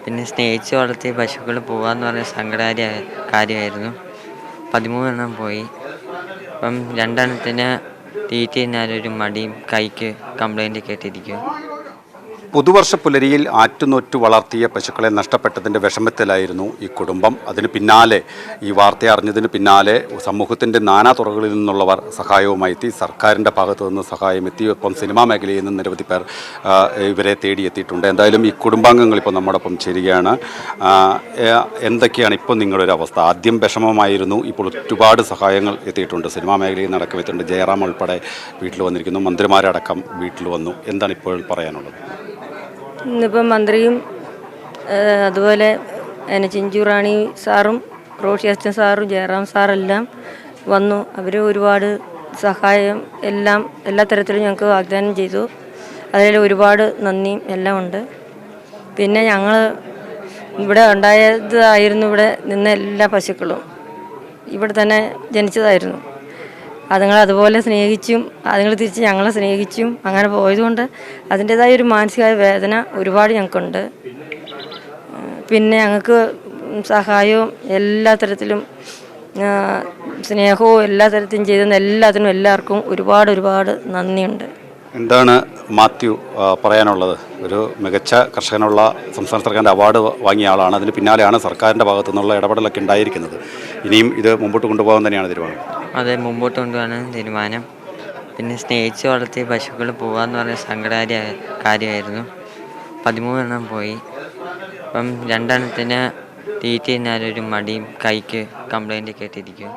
പിന്നെ സ്നേഹിച്ച് വളർത്തിയ പശുക്കൾ പോകാമെന്ന് പറഞ്ഞ കാര്യമായിരുന്നു. 13 എണ്ണം പോയി. അപ്പം 2 എണ്ണത്തിന് തീറ്റ തിന്നാനൊരു മടിയും കൈക്ക് കംപ്ലൈൻ്റ് ഒക്കെ ആയിട്ടിരിക്കും. പുതുവർഷ പുലരിയിൽ ആറ്റുനൊറ്റു വളർത്തിയ പശുക്കളെ നഷ്ടപ്പെട്ടതിൻ്റെ വിഷമത്തിലായിരുന്നു ഈ കുടുംബം. അതിന് പിന്നാലെ ഈ വാർത്ത അറിഞ്ഞതിന് പിന്നാലെ സമൂഹത്തിൻ്റെ നാനാ തുറകളിൽ നിന്നുള്ളവർ സഹായവുമായി എത്തി. സർക്കാരിൻ്റെ ഭാഗത്തു നിന്ന് സഹായം എത്തി. ഒപ്പം സിനിമാ മേഖലയിൽ നിന്ന് നിരവധി പേർ ഇവരെ തേടിയെത്തിയിട്ടുണ്ട്. എന്തായാലും ഈ കുടുംബാംഗങ്ങൾ ഇപ്പോൾ നമ്മോടൊപ്പം ചേരുകയാണ്. എന്തൊക്കെയാണ് ഇപ്പോൾ നിങ്ങളുടെ ഒരു അവസ്ഥ? ആദ്യം വിഷമമായിരുന്നു, ഇപ്പോൾ ഒരുപാട് സഹായങ്ങൾ എത്തിയിട്ടുണ്ട്. സിനിമാ മേഖലയിൽ നടക്കം എത്തിയിട്ടുണ്ട്. ജയറാം ഉൾപ്പെടെ വീട്ടിൽ വന്നിരിക്കുന്നു, മന്ത്രിമാരടക്കം വീട്ടിൽ വന്നു. എന്താണ് ഇപ്പോൾ പറയാനുള്ളത്? ഇന്നിപ്പം മന്ത്രിയും അതുപോലെ ചിഞ്ചു റാണി സാറും റോഷി അച്ഛൻ സാറും ജയറാം സാറെല്ലാം വന്നു. അവർ ഒരുപാട് സഹായം എല്ലാ തരത്തിലും ഞങ്ങൾക്ക് വാഗ്ദാനം ചെയ്തു. അതിൽ ഒരുപാട് നന്ദിയും എല്ലാം ഉണ്ട്. പിന്നെ ഞങ്ങൾ ഇവിടെ ഉണ്ടായതായിരുന്നു, ഇവിടെ നിന്ന എല്ലാ പശുക്കളും ഇവിടെ തന്നെ ജനിച്ചതായിരുന്നു. അതുങ്ങൾ അതുപോലെ സ്നേഹിച്ചും അതുങ്ങൾ തിരിച്ച് ഞങ്ങളെ സ്നേഹിച്ചും അങ്ങനെ പോയതുകൊണ്ട് അതിൻ്റേതായ ഒരു മാനസികമായ വേദന ഒരുപാട് ഞങ്ങൾക്കുണ്ട്. പിന്നെ ഞങ്ങൾക്ക് സഹായവും എല്ലാ തരത്തിലും സ്നേഹവും എല്ലാ തരത്തിലും ചെയ്തെന്ന് എല്ലാവർക്കും ഒരുപാട് നന്ദിയുണ്ട്. എന്താണ് മാത്യു പറയാനുള്ളത്? ഒരു മികച്ച കർഷകനുള്ള സംസ്ഥാന സർക്കാരിൻ്റെ അവാർഡ് വാങ്ങിയ ആളാണ്. അതിന് പിന്നാലെയാണ് സർക്കാരിൻ്റെ ഭാഗത്തു നിന്നുള്ള ഇടപെടലൊക്കെ ഉണ്ടായിരിക്കുന്നത്. ഇനിയും ഇത് മുമ്പോട്ട് കൊണ്ടുപോകാൻ തന്നെയാണ് തീരുമാനം? അതെ, മുമ്പോട്ട് കൊണ്ടുപോകാൻ തീരുമാനം. പിന്നെ സ്നേഹിച്ച് വളർത്തിയ പശുക്കൾ പോകാമെന്ന് പറഞ്ഞ കാര്യമായിരുന്നു. 13 എണ്ണം പോയി. അപ്പം 2 എണ്ണത്തിന് തീറ്റ തിന്നാനൊരു മടിയും കൈക്ക് കംപ്ലൈൻ്റ് ഒക്കെ ആയിട്ടിരിക്കും.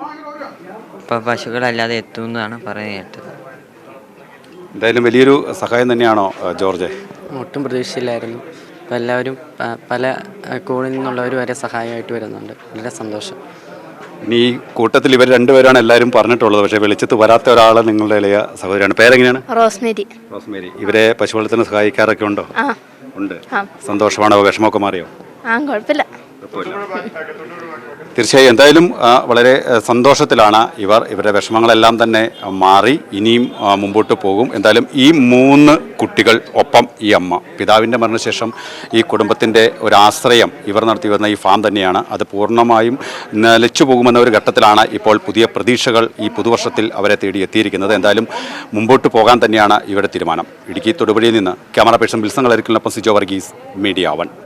ഇപ്പോൾ പശുക്കളല്ലാതെ എത്തുമെന്നാണ് പറയുന്നത് കേട്ടത്. എന്തായാലും വലിയൊരു സഹായം തന്നെയാണോ ജോർജ്? ഒട്ടും പ്രതീക്ഷയില്ലായിരുന്നു. അപ്പോൾ എല്ലാവരും പല കോണിൽ നിന്നുള്ളവർ വരെ സഹായമായിട്ട് വരുന്നുണ്ട്. വളരെ സന്തോഷം. ഇനി ഈ കൂട്ടത്തിൽ ഇവർ രണ്ടുപേരാണ് എല്ലാവരും പറഞ്ഞിട്ടുള്ളത്. പക്ഷേ വെളിച്ചത്ത് വരാത്ത ഒരാൾ നിങ്ങളുടെ ഇളയ സഹോദരിയാണ്. പേരെങ്ങനെയാണ്? റോസ്മേരി. ഇവരെ പശുവളത്തിന് സഹായിക്കാറൊക്കെ ഉണ്ടോ? ഉണ്ട്. സന്തോഷമാണോ? വിഷമമൊക്കെ മാറിയോ? കുഴപ്പമില്ല. തീർച്ചയായും എന്തായാലും വളരെ സന്തോഷത്തിലാണ് ഇവരുടെ വിഷമങ്ങളെല്ലാം തന്നെ മാറി. ഇനിയും മുമ്പോട്ട് പോകും. എന്തായാലും ഈ 3 കുട്ടികൾ ഒപ്പം ഈ അമ്മ, പിതാവിൻ്റെ മരണശേഷം ഈ കുടുംബത്തിൻ്റെ ഒരാശ്രയം ഇവർ നടത്തി വരുന്ന ഈ ഫാം തന്നെയാണ്. അത് പൂർണ്ണമായും നിലച്ചു പോകുമെന്ന ഒരു ഘട്ടത്തിലാണ് ഇപ്പോൾ പുതിയ പ്രതീക്ഷകൾ ഈ പുതുവർഷത്തിൽ അവരെ തേടി എത്തിയിരിക്കുന്നത്. എന്തായാലും മുമ്പോട്ട് പോകാൻ തന്നെയാണ് ഇവരുടെ തീരുമാനം. ഇടുക്കി തൊടുപുഴയിൽ നിന്ന് ക്യാമറ പേഴ്സൺ വിൽസൺ കളരിക്കലിനൊപ്പം സിജോ വർഗീസ്, മീഡിയ 1.